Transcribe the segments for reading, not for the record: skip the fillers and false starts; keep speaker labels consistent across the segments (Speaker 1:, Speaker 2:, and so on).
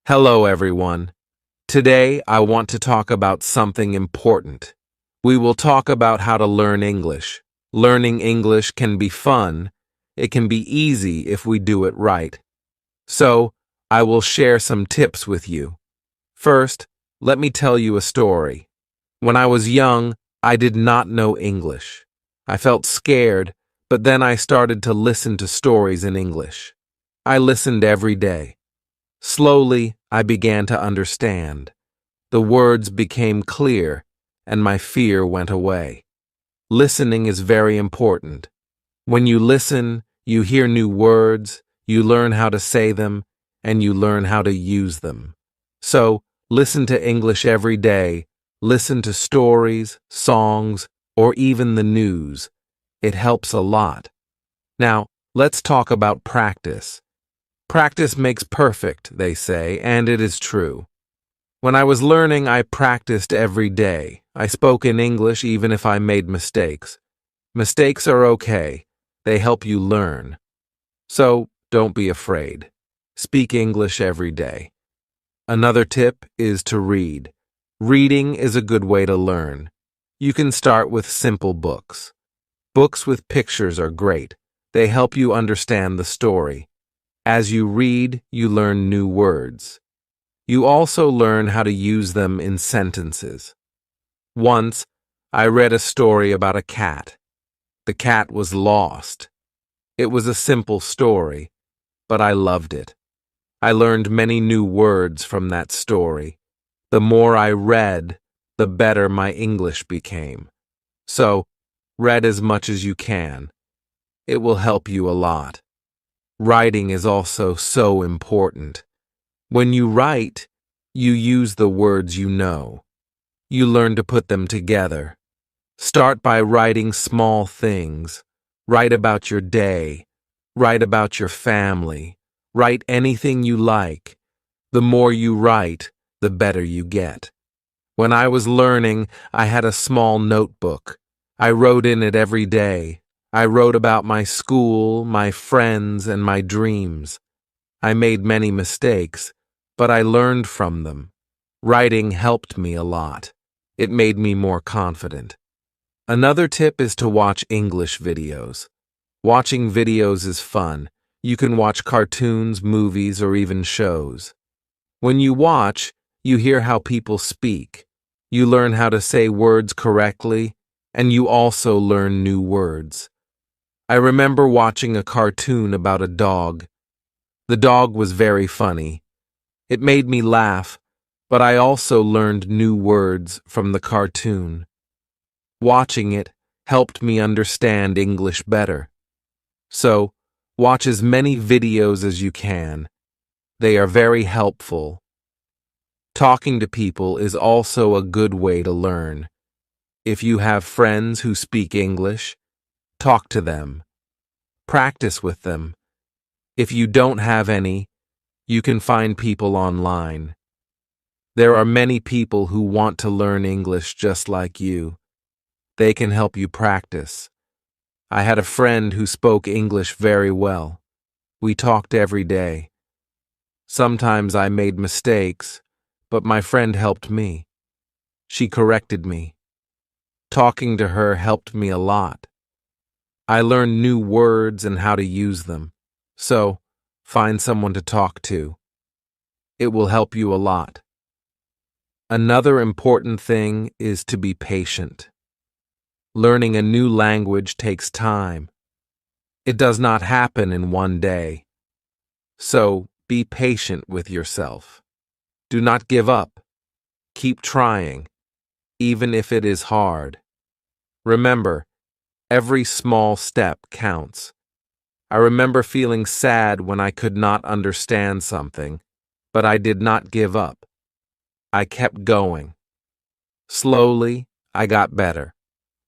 Speaker 1: Hello, everyone. Today, I want to talk about something important. We will talk about how to learn English. Learning English can be fun. It can be easy if we do it right. So, I will share some tips with you. First, let me tell you a story. When I was young, I did not know English. I felt scared, but then I started to listen to stories in English. I listened every day. Slowly, I began to understand. The words became clear, and my fear went away. Listening is very important. When you listen, you hear new words, you learn how to say them, and you learn how to use them. So, listen to English every day. Listen to stories, songs, or even the news. It helps a lot. Now, let's talk about practice. Practice makes perfect, they say, and it is true. When I was learning, I practiced every day. I spoke in English even if I made mistakes. Mistakes are okay. They help you learn. So, don't be afraid. Speak English every day. Another tip is to read. Reading is a good way to learn. You can start with simple books. Books with pictures are great. They help you understand the story. As you read, you learn new words. You also learn how to use them in sentences. Once, I read a story about a cat. The cat was lost. It was a simple story, but I loved it. I learned many new words from that story. The more I read, the better my English became. So, read as much as you can. It will help you a lot. Writing is also so important. When you write, you use the words you know. You learn to put them together. Start by writing small things. Write about your day. Write about your family. Write anything you like. The more you write, the better you get. When I was learning, I had a small notebook. I wrote in it every day. I wrote about my school, my friends, and my dreams. I made many mistakes, but I learned from them. Writing helped me a lot. It made me more confident. Another tip is to watch English videos. Watching videos is fun. You can watch cartoons, movies, or even shows. When you watch, you hear how people speak. You learn how to say words correctly, and you also learn new words. I remember watching a cartoon about a dog. The dog was very funny. It made me laugh, but I also learned new words from the cartoon. Watching it helped me understand English better. So, watch as many videos as you can. They are very helpful. Talking to people is also a good way to learn. If you have friends who speak English, talk to them. Practice with them. If you don't have any, you can find people online. There are many people who want to learn English just like you. They can help you practice. I had a friend who spoke English very well. We talked every day. Sometimes I made mistakes, but my friend helped me. She corrected me. Talking to her helped me a lot. I learned new words and how to use them. So, find someone to talk to. It will help you a lot. Another important thing is to be patient. Learning a new language takes time. It does not happen in one day. So, be patient with yourself. Do not give up. Keep trying, even if it is hard. Remember, every small step counts. I remember feeling sad when I could not understand something, but I did not give up. I kept going. Slowly, I got better.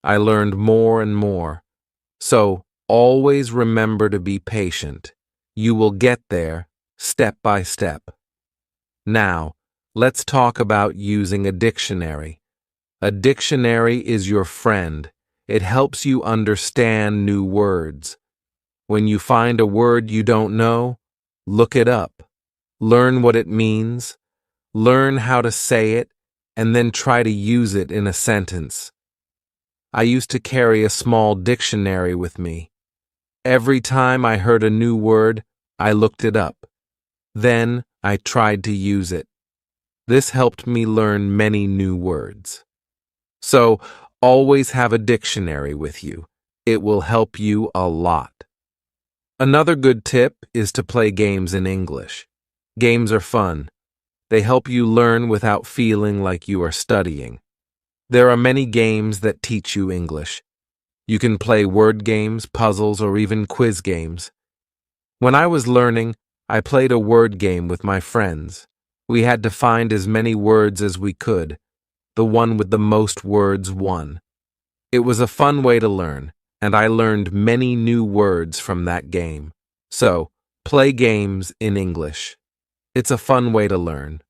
Speaker 1: I learned more and more. So, always remember to be patient. You will get there, step by step. Now, let's talk about using a dictionary. A dictionary is your friend. It helps you understand new words. When you find a word you don't know, look it up. learn what it means, learn how to say it, and then try to use it in a sentence. I used to carry a small dictionary with me. Every time I heard a new word, I looked it up. Then I tried to use it. This helped me learn many new words. So, always have a dictionary with you. It will help you a lot. Another good tip is to play games in English. Games are fun. They help you learn without feeling like you are studying. There are many games that teach you English. You can play word games, puzzles, or even quiz games. When I was learning, I played a word game with my friends. We had to find as many words as we could. The one with the most words won. It was a fun way to learn, and I learned many new words from that game. So, play games in English. It's a fun way to learn.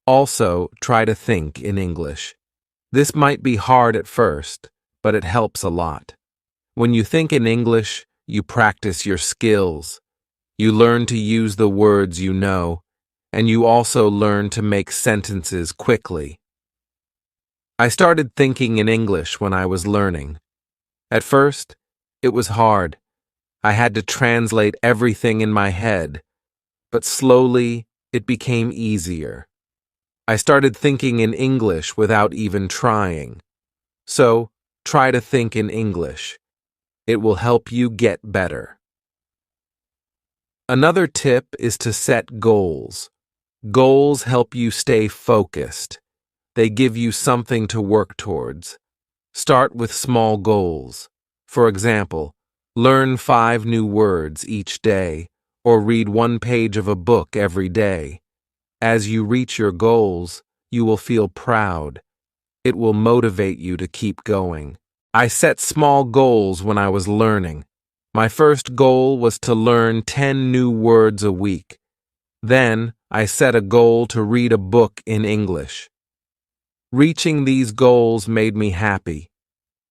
Speaker 1: Also, try to think in English. This might be hard at first, but it helps a lot. When you think in English, you practice your skills. You learn to use the words you know, and you also learn to make sentences quickly. I started thinking in English when I was learning. At first, it was hard. I had to translate everything in my head, but slowly it became easier. I started thinking in English without even trying. So, try to think in English. It will help you get better. Another tip is to set goals. Goals help you stay focused. They give you something to work towards. Start with small goals. For example, learn 5 new words each day, or read 1 page of a book every day. As you reach your goals, you will feel proud. It will motivate you to keep going. I set small goals when I was learning. My first goal was to learn 10 new words a week. Then, I set a goal to read a book in English. Reaching these goals made me happy.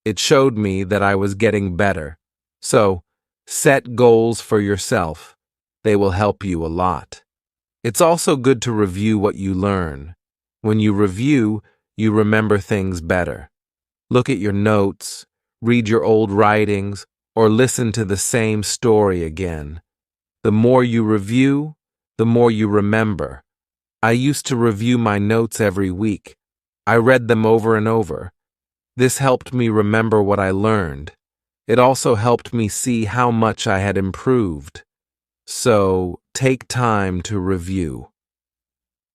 Speaker 1: It showed me that I was getting better. So, set goals for yourself. They will help you a lot. It's also good to review what you learn. When you review, you remember things better. Look at your notes, read your old writings, or listen to the same story again. The more you review, the more you remember. I used to review my notes every week. I read them over and over. This helped me remember what I learned. It also helped me see how much I had improved. So, take time to review.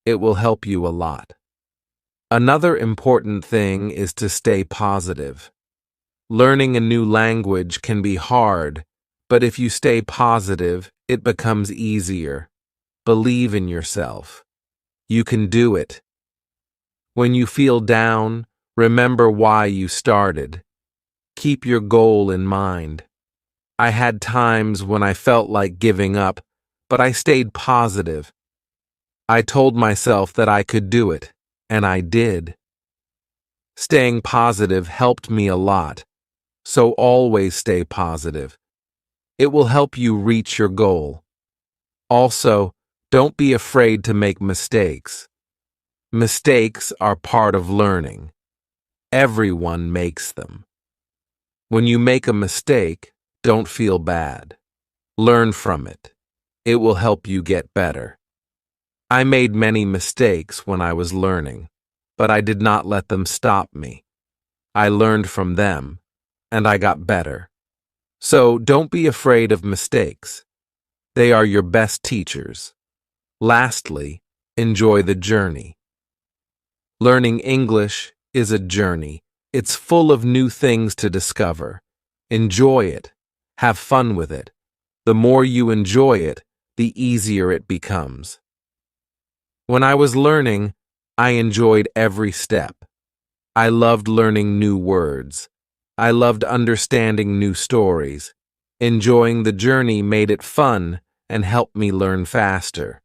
Speaker 1: It will help you a lot. Another important thing is to stay positive. Learning a new language can be hard, but if you stay positive, it becomes easier. Believe in yourself. You can do it. When you feel down, remember why you started. Keep your goal in mind. I had times when I felt like giving up, but I stayed positive. I told myself that I could do it, and I did. Staying positive helped me a lot, so always stay positive. It will help you reach your goal. Also, don't be afraid to make mistakes. Mistakes are part of learning. Everyone makes them. When you make a mistake, don't feel bad. Learn from it. It will help you get better. I made many mistakes when I was learning, but I did not let them stop me. I learned from them, and I got better. So don't be afraid of mistakes. They are your best teachers. Lastly, enjoy the journey. Learning English is a journey. It's full of new things to discover. Enjoy it. Have fun with it. The more you enjoy it, the easier it becomes. When I was learning, I enjoyed every step. I loved learning new words. I loved understanding new stories. Enjoying the journey made it fun and helped me learn faster.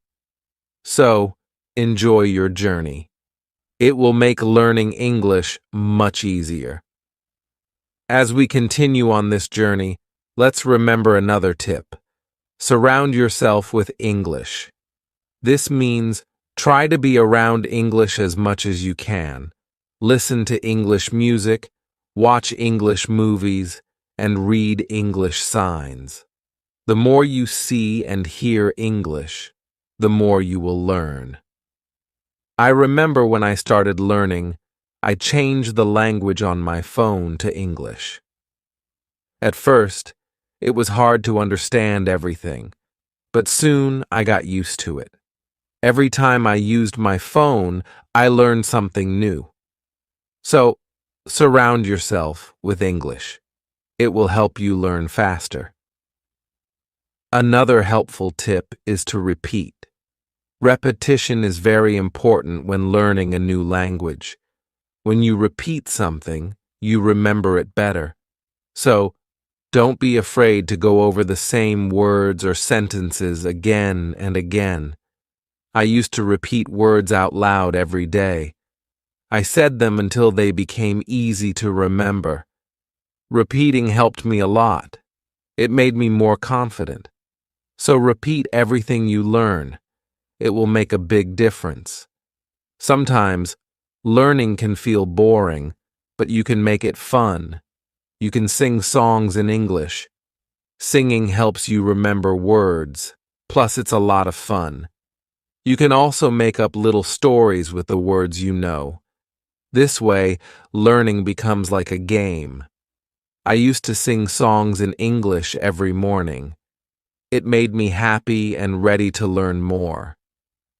Speaker 1: So, enjoy your journey. It will make learning English much easier. As we continue on this journey, let's remember another tip. Surround yourself with English. This means try to be around English as much as you can. Listen to English music, watch English movies, and read English signs. The more you see and hear English, the more you will learn. I remember when I started learning, I changed the language on my phone to English. At first, it was hard to understand everything, but soon I got used to it. Every time I used my phone, I learned something new. So, surround yourself with English. It will help you learn faster. Another helpful tip is to repeat. Repetition is very important when learning a new language. When you repeat something, you remember it better. So, don't be afraid to go over the same words or sentences again and again. I used to repeat words out loud every day. I said them until they became easy to remember. Repeating helped me a lot. It made me more confident. So repeat everything you learn. It will make a big difference. Sometimes, learning can feel boring, but you can make it fun. You can sing songs in English. Singing helps you remember words, plus it's a lot of fun. You can also make up little stories with the words you know. This way, learning becomes like a game. I used to sing songs in English every morning. It made me happy and ready to learn more.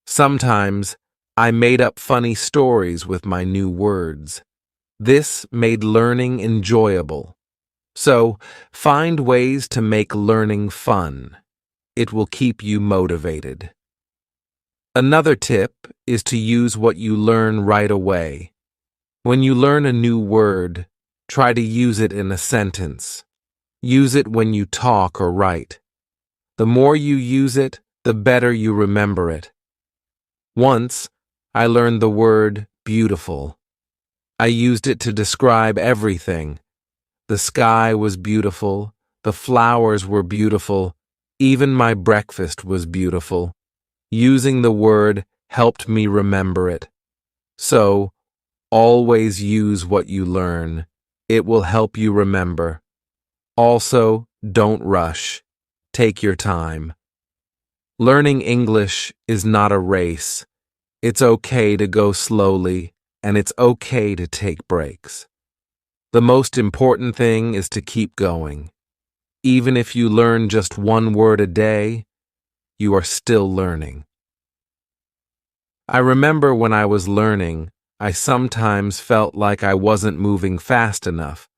Speaker 1: Sometimes, I made up funny stories with my new words. This made learning enjoyable. So, find ways to make learning fun. It will keep you motivated. Another tip is to use what you learn right away. When you learn a new word, try to use it in a sentence. Use it when you talk or write. The more you use it, the better you remember it. Once, I learned the word beautiful. I used it to describe everything. The sky was beautiful, the flowers were beautiful, even my breakfast was beautiful. Using the word helped me remember it. So, always use what you learn. It will help you remember. Also, don't rush. Take your time. Learning English is not a race. It's okay to go slowly, and it's okay to take breaks. The most important thing is to keep going. Even if you learn just one word a day, you are still learning. I remember when I was learning, I sometimes felt like I wasn't moving fast enough,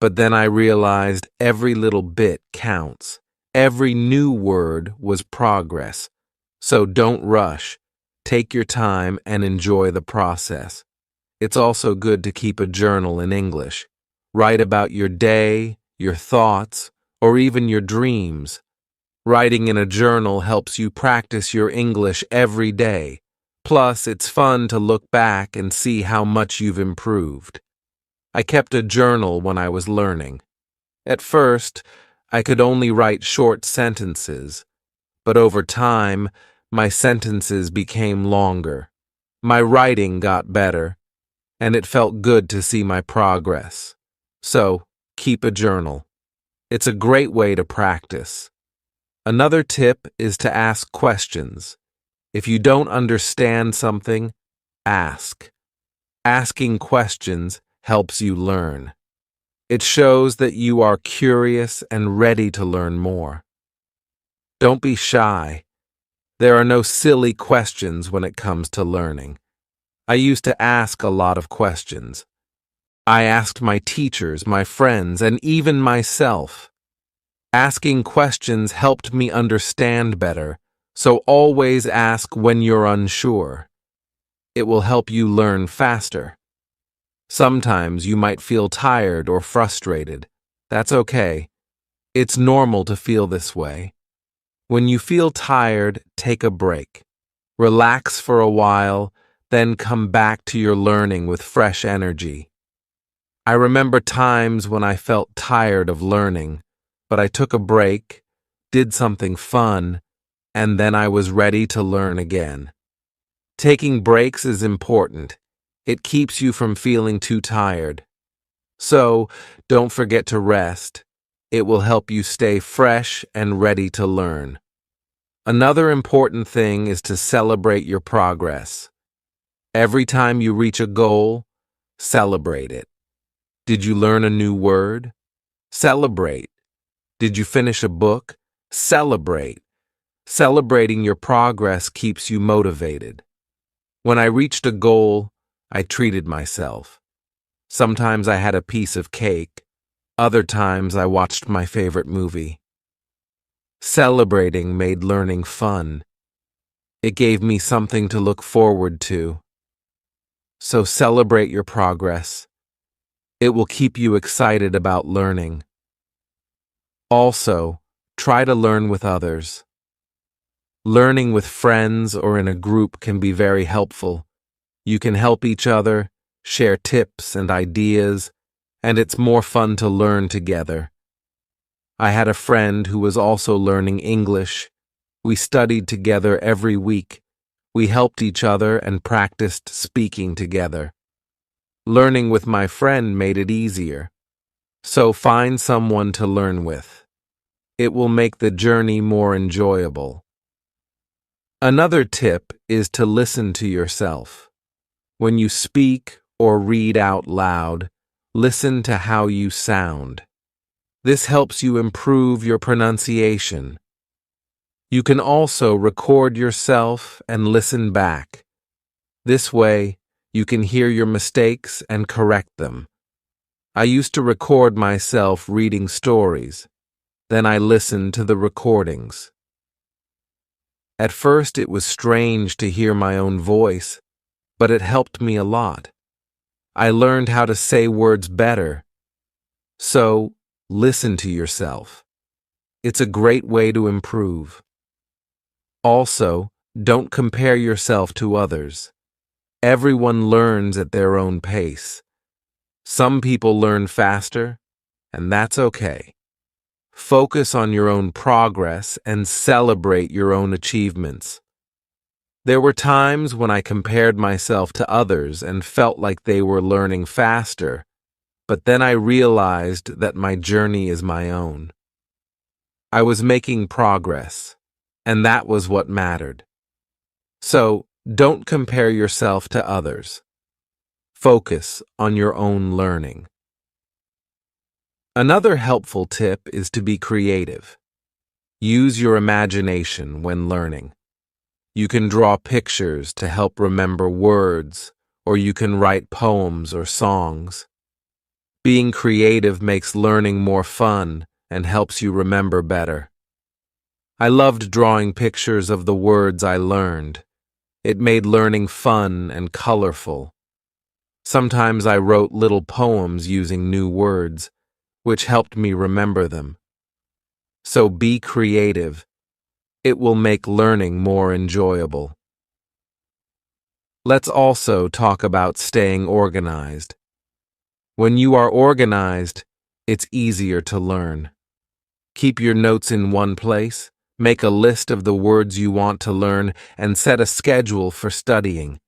Speaker 1: but then I realized every little bit counts. Every new word was progress. So don't rush. Take your time and enjoy the process. It's also good to keep a journal in English. Write about your day, your thoughts, or even your dreams. Writing in a journal helps you practice your English every day. Plus, it's fun to look back and see how much you've improved. I kept a journal when I was learning. At first, I could only write short sentences, but over time, my sentences became longer. My writing got better, and it felt good to see my progress. So, keep a journal. It's a great way to practice. Another tip is to ask questions. If you don't understand something, ask. Asking questions helps you learn. It shows that you are curious and ready to learn more. Don't be shy. There are no silly questions when it comes to learning. I used to ask a lot of questions. I asked my teachers, my friends, and even myself. Asking questions helped me understand better, so always ask when you're unsure. It will help you learn faster. Sometimes you might feel tired or frustrated. That's okay. It's normal to feel this way. When you feel tired, take a break. Relax for a while, then come back to your learning with fresh energy. I remember times when I felt tired of learning, but I took a break, did something fun, and then I was ready to learn again. Taking breaks is important. It keeps you from feeling too tired. So, don't forget to rest. It will help you stay fresh and ready to learn. Another important thing is to celebrate your progress. Every time you reach a goal, celebrate it. Did you learn a new word? Celebrate. Did you finish a book? Celebrate. Celebrating your progress keeps you motivated. When I reached a goal, I treated myself. Sometimes I had a piece of cake. Other times I watched my favorite movie. Celebrating made learning fun. It gave me something to look forward to. So celebrate your progress. It will keep you excited about learning. Also, try to learn with others. Learning with friends or in a group can be very helpful. You can help each other, share tips and ideas, and it's more fun to learn together. I had a friend who was also learning English. We studied together every week. We helped each other and practiced speaking together. Learning with my friend made it easier. So find someone to learn with. It will make the journey more enjoyable. Another tip is to listen to yourself. When you speak or read out loud, listen to how you sound. This helps you improve your pronunciation. You can also record yourself and listen back. This way, you can hear your mistakes and correct them. I used to record myself reading stories. Then I listened to the recordings. At first, it was strange to hear my own voice, but it helped me a lot. I learned how to say words better. So, listen to yourself. It's a great way to improve. Also, don't compare yourself to others. Everyone learns at their own pace. Some people learn faster, and that's okay. Focus on your own progress and celebrate your own achievements. There were times when I compared myself to others and felt like they were learning faster, but then I realized that my journey is my own. I was making progress, and that was what mattered. So, don't compare yourself to others. Focus on your own learning. Another helpful tip is to be creative. Use your imagination when learning. You can draw pictures to help remember words, or you can write poems or songs. Being creative makes learning more fun and helps you remember better. I loved drawing pictures of the words I learned. It made learning fun and colorful. Sometimes I wrote little poems using new words, which helped me remember them. So be creative. It will make learning more enjoyable. Let's also talk about staying organized. When you are organized, it's easier to learn. Keep your notes in one place, make a list of the words you want to learn, and set a schedule for studying.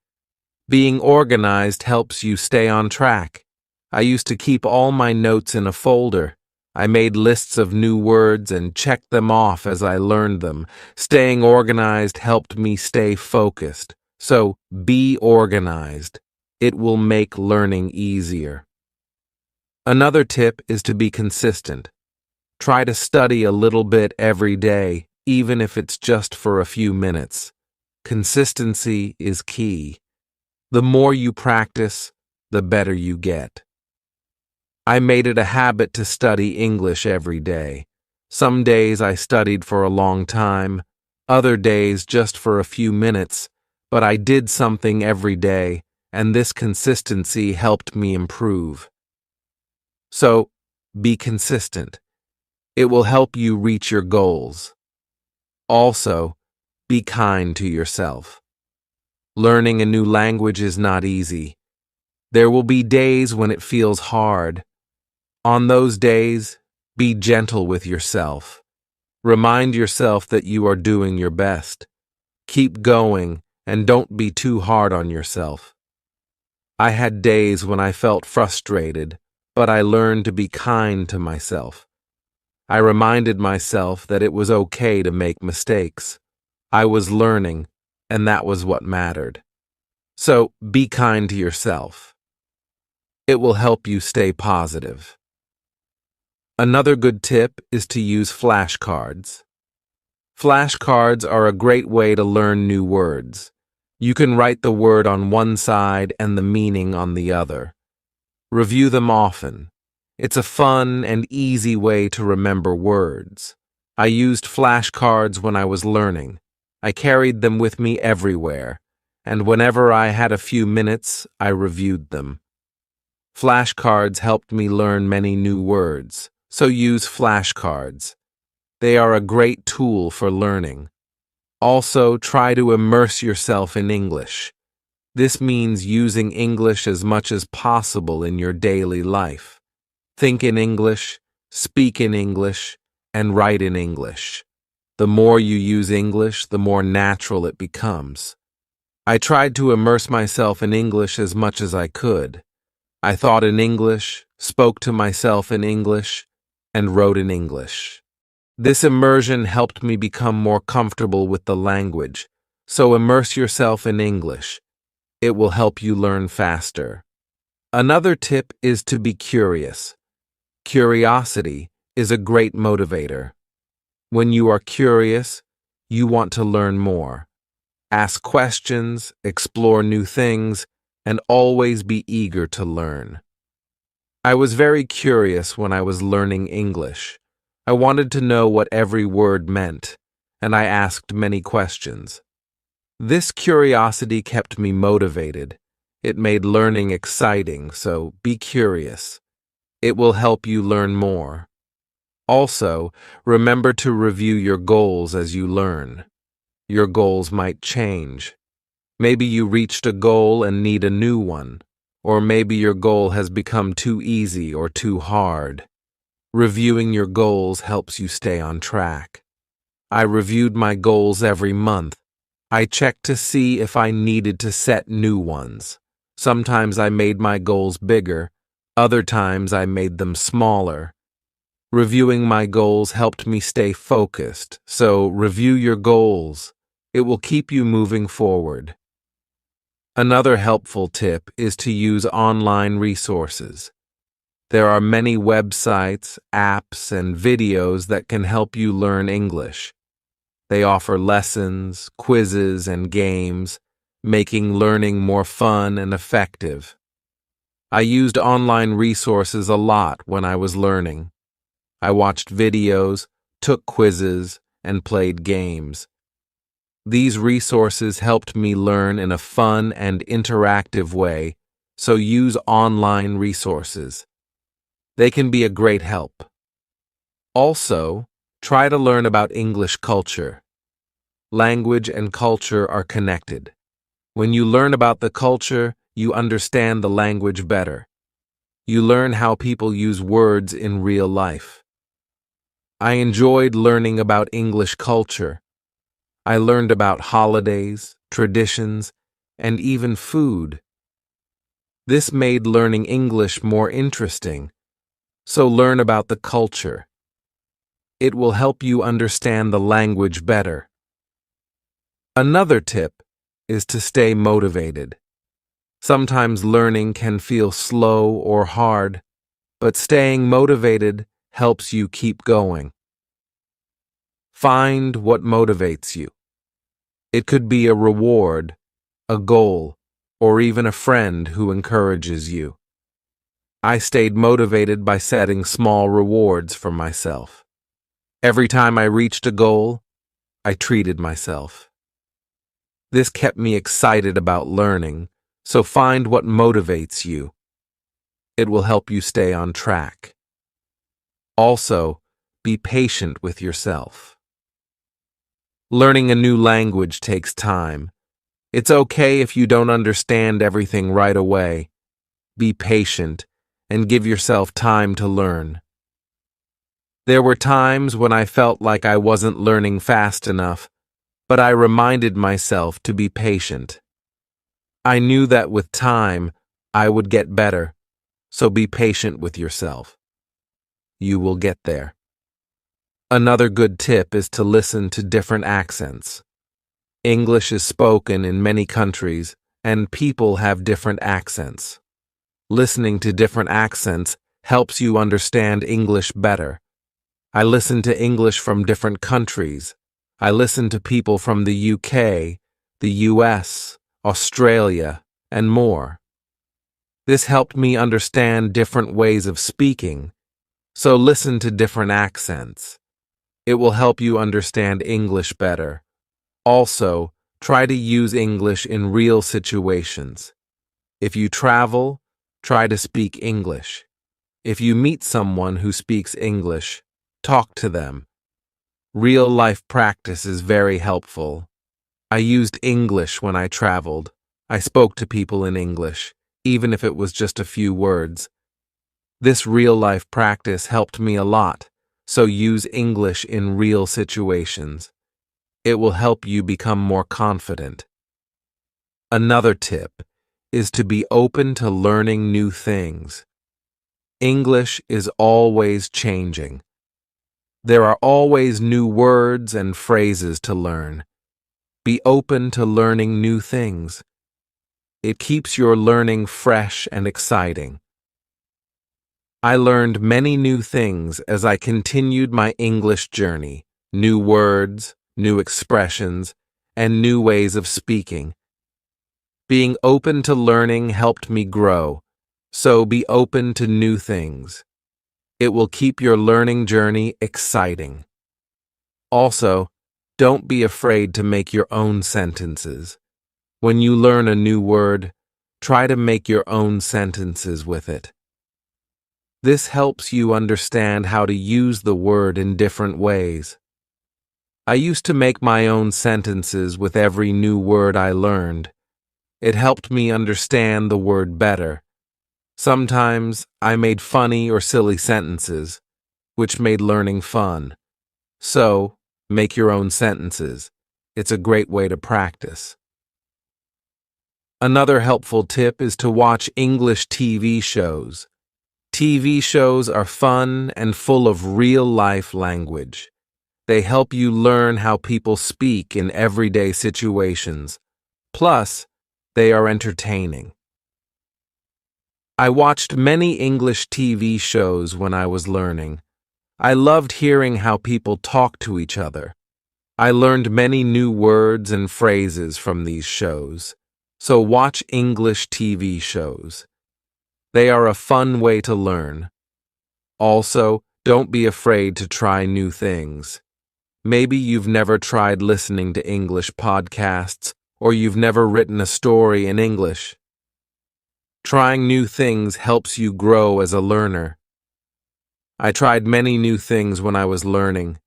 Speaker 1: Being organized helps you stay on track. I used to keep all my notes in a folder. I made lists of new words and checked them off as I learned them. Staying organized helped me stay focused. So, be organized. It will make learning easier. Another tip is to be consistent. Try to study a little bit every day, even if it's just for a few minutes. Consistency is key. The more you practice, the better you get. I made it a habit to study English every day. Some days I studied for a long time, other days just for a few minutes, but I did something every day, and this consistency helped me improve. So, be consistent. It will help you reach your goals. Also, be kind to yourself. Learning a new language is not easy. There will be days when it feels hard. On those days, be gentle with yourself. Remind yourself that you are doing your best. Keep going and don't be too hard on yourself. I had days when I felt frustrated, but I learned to be kind to myself. I reminded myself that it was okay to make mistakes. I was learning, and that was what mattered. So be kind to yourself. It will help you stay positive. Another good tip is to use flashcards. Flashcards are a great way to learn new words. You can write the word on one side and the meaning on the other. Review them often. It's a fun and easy way to remember words. I used flashcards when I was learning. I carried them with me everywhere, and whenever I had a few minutes, I reviewed them. Flashcards helped me learn many new words, so use flashcards. They are a great tool for learning. Also, try to immerse yourself in English. This means using English as much as possible in your daily life. Think in English, speak in English, and write in English. The more you use English, the more natural it becomes. I tried to immerse myself in English as much as I could. I thought in English, spoke to myself in English, and wrote in English. This immersion helped me become more comfortable with the language, so immerse yourself in English. It will help you learn faster. Another tip is to be curious. Curiosity is a great motivator. When you are curious, you want to learn more. Ask questions, explore new things, and always be eager to learn. I was very curious when I was learning English. I wanted to know what every word meant, and I asked many questions. This curiosity kept me motivated. It made learning exciting, so be curious. It will help you learn more. Also, remember to review your goals as you learn. Your goals might change. Maybe you reached a goal and need a new one, or maybe your goal has become too easy or too hard. Reviewing your goals helps you stay on track. I reviewed my goals every month. I checked to see if I needed to set new ones. Sometimes I made my goals bigger, other times I made them smaller. Reviewing my goals helped me stay focused, so review your goals. It will keep you moving forward. Another helpful tip is to use online resources. There are many websites, apps, and videos that can help you learn English. They offer lessons, quizzes, and games, making learning more fun and effective. I used online resources a lot when I was learning. I watched videos, took quizzes, and played games. These resources helped me learn in a fun and interactive way, so use online resources. They can be a great help. Also, try to learn about English culture. Language and culture are connected. When you learn about the culture, you understand the language better. You learn how people use words in real life. I enjoyed learning about English culture. I learned about holidays, traditions, and even food. This made learning English more interesting, so learn about the culture. It will help you understand the language better. Another tip is to stay motivated. Sometimes learning can feel slow or hard, but staying motivated helps you keep going. Find what motivates you. It could be a reward, a goal, or even a friend who encourages you. I stayed motivated by setting small rewards for myself. Every time I reached a goal, I treated myself. This kept me excited about learning, so find what motivates you. It will help you stay on track. Also, be patient with yourself. Learning a new language takes time. It's okay if you don't understand everything right away. Be patient and give yourself time to learn. There were times when I felt like I wasn't learning fast enough, but I reminded myself to be patient. I knew that with time, I would get better, so be patient with yourself. You will get there. Another good tip is to listen to different accents. English is spoken in many countries, and people have different accents. Listening to different accents helps you understand English better. I listen to English from different countries. I listen to people from the UK, the US, Australia, and more. This helped me understand different ways of speaking, so listen to different accents. It will help you understand English better. Also, try to use English in real situations. If you travel, try to speak English. If you meet someone who speaks English, talk to them. Real-life practice is very helpful. I used English when I traveled. I spoke to people in English, even if it was just a few words. This real-life practice helped me a lot, so use English in real situations. It will help you become more confident. Another tip is to be open to learning new things. English is always changing. There are always new words and phrases to learn. Be open to learning new things. It keeps your learning fresh and exciting. I learned many new things as I continued my English journey, new words, new expressions, and new ways of speaking. Being open to learning helped me grow, so be open to new things. It will keep your learning journey exciting. Also, don't be afraid to make your own sentences. When you learn a new word, try to make your own sentences with it. This helps you understand how to use the word in different ways. I used to make my own sentences with every new word I learned. It helped me understand the word better. Sometimes I made funny or silly sentences, which made learning fun. So, make your own sentences. It's a great way to practice. Another helpful tip is to watch English TV shows. TV shows are fun and full of real-life language. They help you learn how people speak in everyday situations. Plus, they are entertaining. I watched many English TV shows when I was learning. I loved hearing how people talk to each other. I learned many new words and phrases from these shows. So watch English TV shows. They are a fun way to learn. Also, don't be afraid to try new things. Maybe you've never tried listening to English podcasts, or you've never written a story in English. Trying new things helps you grow as a learner. I tried many new things when I was learning.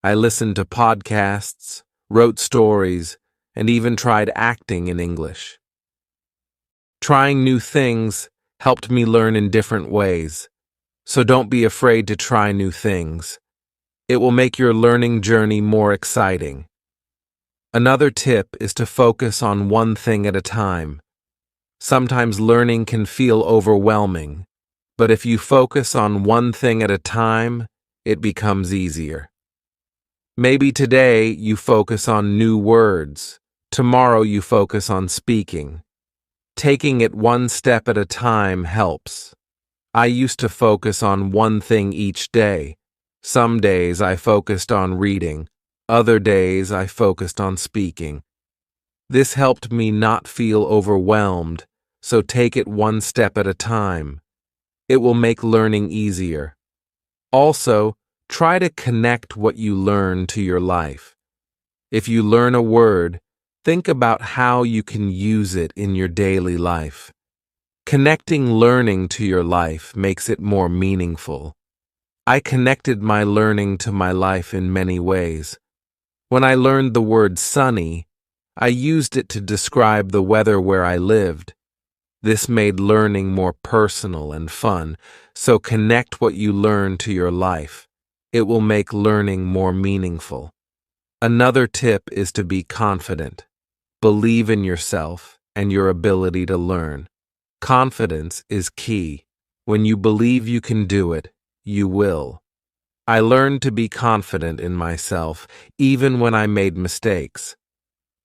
Speaker 1: I listened to podcasts, wrote stories, and even tried acting in English. Trying new things helped me learn in different ways, so don't be afraid to try new things. It will make your learning journey more exciting. Another tip is to focus on one thing at a time. Sometimes learning can feel overwhelming, but if you focus on one thing at a time, it becomes easier. Maybe today you focus on new words. Tomorrow you focus on speaking. Taking it one step at a time helps. I used to focus on one thing each day. Some days I focused on reading. Other days I focused on speaking. This helped me not feel overwhelmed, so take it one step at a time. It will make learning easier. Also, try to connect what you learn to your life. If you learn a word, think about how you can use it in your daily life. Connecting learning to your life makes it more meaningful. I connected my learning to my life in many ways. When I learned the word sunny, I used it to describe the weather where I lived. This made learning more personal and fun, so connect what you learn to your life. It will make learning more meaningful. Another tip is to be confident. Believe in yourself and your ability to learn. Confidence is key. When you believe you can do it, you will. I learned to be confident in myself, even when I made mistakes.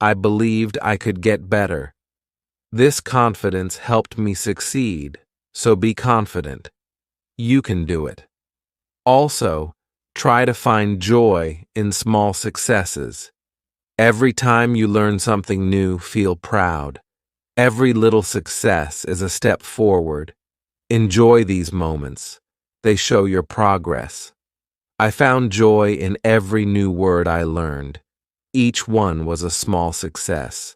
Speaker 1: I believed I could get better. This confidence helped me succeed, so be confident. You can do it. Also, try to find joy in small successes. Every time you learn something new, feel proud. Every little success is a step forward. Enjoy these moments. They show your progress. I found joy in every new word I learned. Each one was a small success.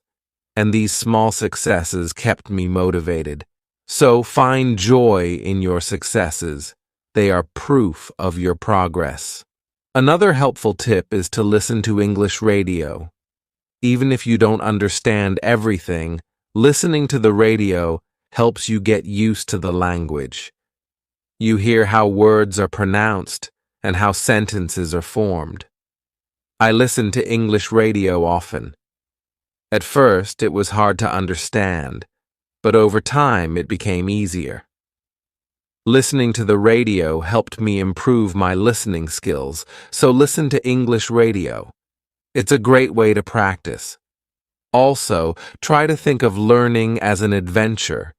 Speaker 1: And these small successes kept me motivated. So find joy in your successes. They are proof of your progress. Another helpful tip is to listen to English radio. Even if you don't understand everything, listening to the radio helps you get used to the language. You hear how words are pronounced and how sentences are formed. I listen to English radio often. At first, it was hard to understand, but over time it became easier. Listening to the radio helped me improve my listening skills, so listen to English radio. It's a great way to practice. Also, try to think of learning as an adventure.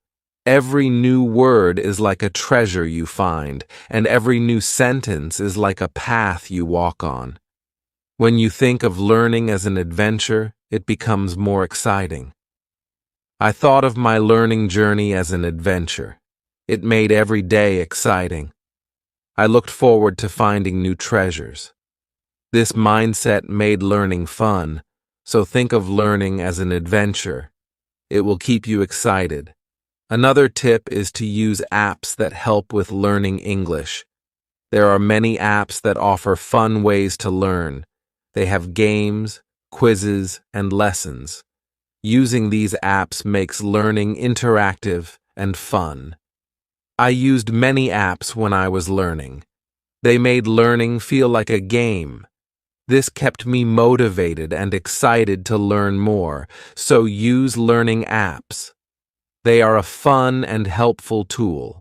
Speaker 1: Every new word is like a treasure you find, and every new sentence is like a path you walk on. When you think of learning as an adventure, it becomes more exciting. I thought of my learning journey as an adventure. It made every day exciting. I looked forward to finding new treasures. This mindset made learning fun, so think of learning as an adventure. It will keep you excited. Another tip is to use apps that help with learning English. There are many apps that offer fun ways to learn. They have games, quizzes, and lessons. Using these apps makes learning interactive and fun. I used many apps when I was learning. They made learning feel like a game. This kept me motivated and excited to learn more, so use learning apps. They are a fun and helpful tool.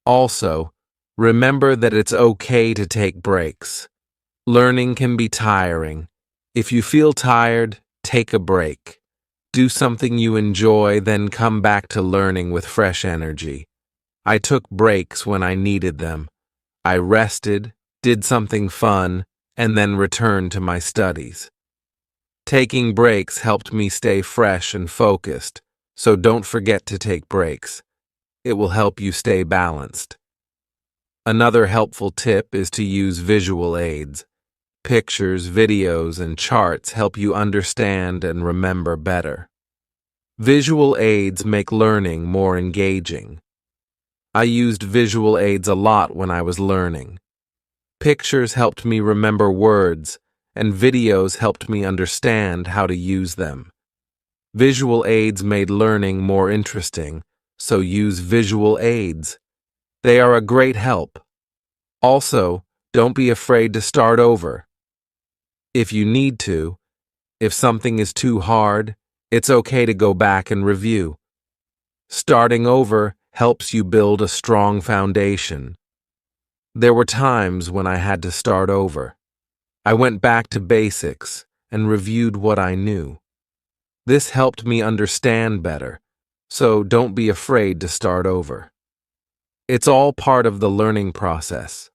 Speaker 1: Also, remember that it's okay to take breaks. Learning can be tiring. If you feel tired, take a break. Do something you enjoy, then come back to learning with fresh energy. I took breaks when I needed them. I rested, did something fun, and then returned to my studies. Taking breaks helped me stay fresh and focused, so don't forget to take breaks. It will help you stay balanced. Another helpful tip is to use visual aids. Pictures, videos, and charts help you understand and remember better. Visual aids make learning more engaging. I used visual aids a lot when I was learning. Pictures helped me remember words, and videos helped me understand how to use them. Visual aids made learning more interesting, so use visual aids. They are a great help. Also, don't be afraid to start over. If you need to, if something is too hard, it's okay to go back and review. Starting over helps you build a strong foundation. There were times when I had to start over. I went back to basics and reviewed what I knew. This helped me understand better, so don't be afraid to start over. It's all part of the learning process.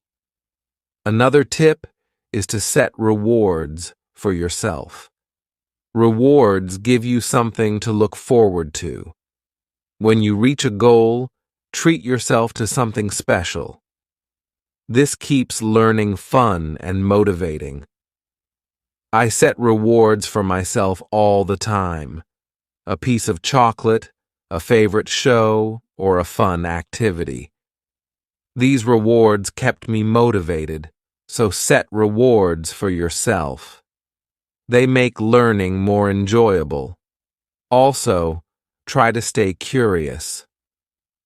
Speaker 1: Another tip is to set rewards for yourself. Rewards give you something to look forward to. When you reach a goal, treat yourself to something special. This keeps learning fun and motivating. I set rewards for myself all the time. A piece of chocolate, a favorite show, or a fun activity. These rewards kept me motivated, so set rewards for yourself. They make learning more enjoyable. Also, try to stay curious.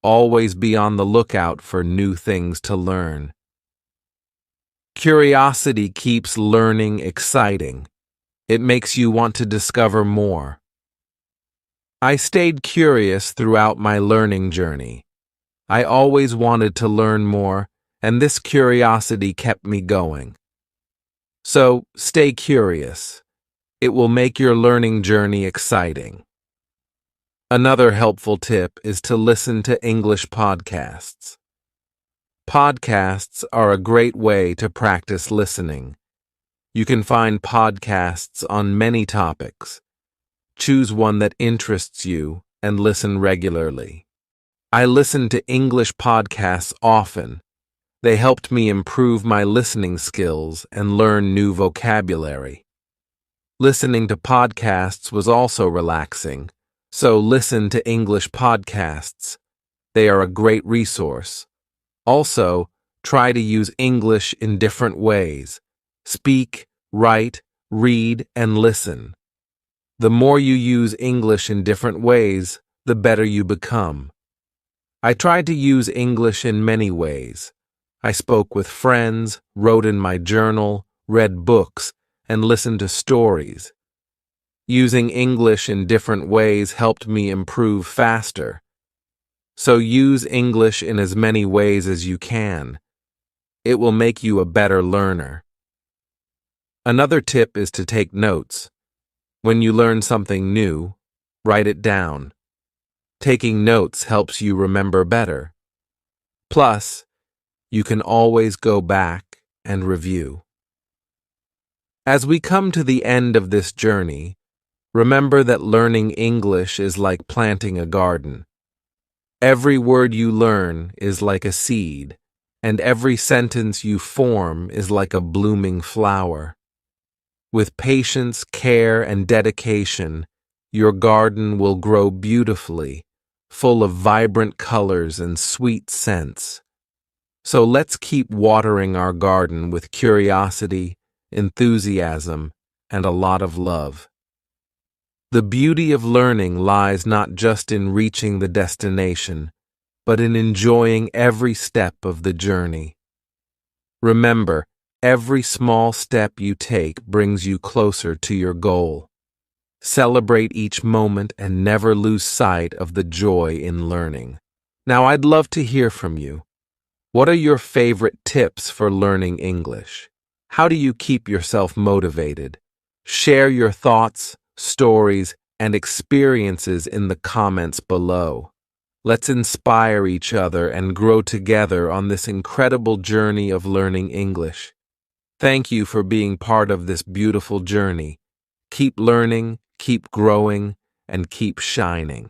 Speaker 1: Always be on the lookout for new things to learn. Curiosity keeps learning exciting. It makes you want to discover more. I stayed curious throughout my learning journey. I always wanted to learn more, and this curiosity kept me going. So, stay curious. It will make your learning journey exciting. Another helpful tip is to listen to English podcasts. Podcasts are a great way to practice listening. You can find podcasts on many topics. Choose one that interests you and listen regularly. I listen to English podcasts often. They helped me improve my listening skills and learn new vocabulary. Listening to podcasts was also relaxing, so listen to English podcasts. They are a great resource. Also, try to use English in different ways. Speak, write, read, and listen. The more you use English in different ways, the better you become. I tried to use English in many ways. I spoke with friends, wrote in my journal, read books, and listened to stories. Using English in different ways helped me improve faster. So use English in as many ways as you can. It will make you a better learner. Another tip is to take notes. When you learn something new, write it down. Taking notes helps you remember better. Plus, you can always go back and review. As we come to the end of this journey, remember that learning English is like planting a garden. Every word you learn is like a seed, and every sentence you form is like a blooming flower. With patience, care, and dedication, your garden will grow beautifully, full of vibrant colors and sweet scents. So let's keep watering our garden with curiosity, enthusiasm, and a lot of love. The beauty of learning lies not just in reaching the destination, but in enjoying every step of the journey. Remember, every small step you take brings you closer to your goal. Celebrate each moment and never lose sight of the joy in learning. Now, I'd love to hear from you. What are your favorite tips for learning English? How do you keep yourself motivated? Share your thoughts, stories, and experiences in the comments below. Let's inspire each other and grow together on this incredible journey of learning English. Thank you for being part of this beautiful journey. Keep learning, keep growing, and keep shining.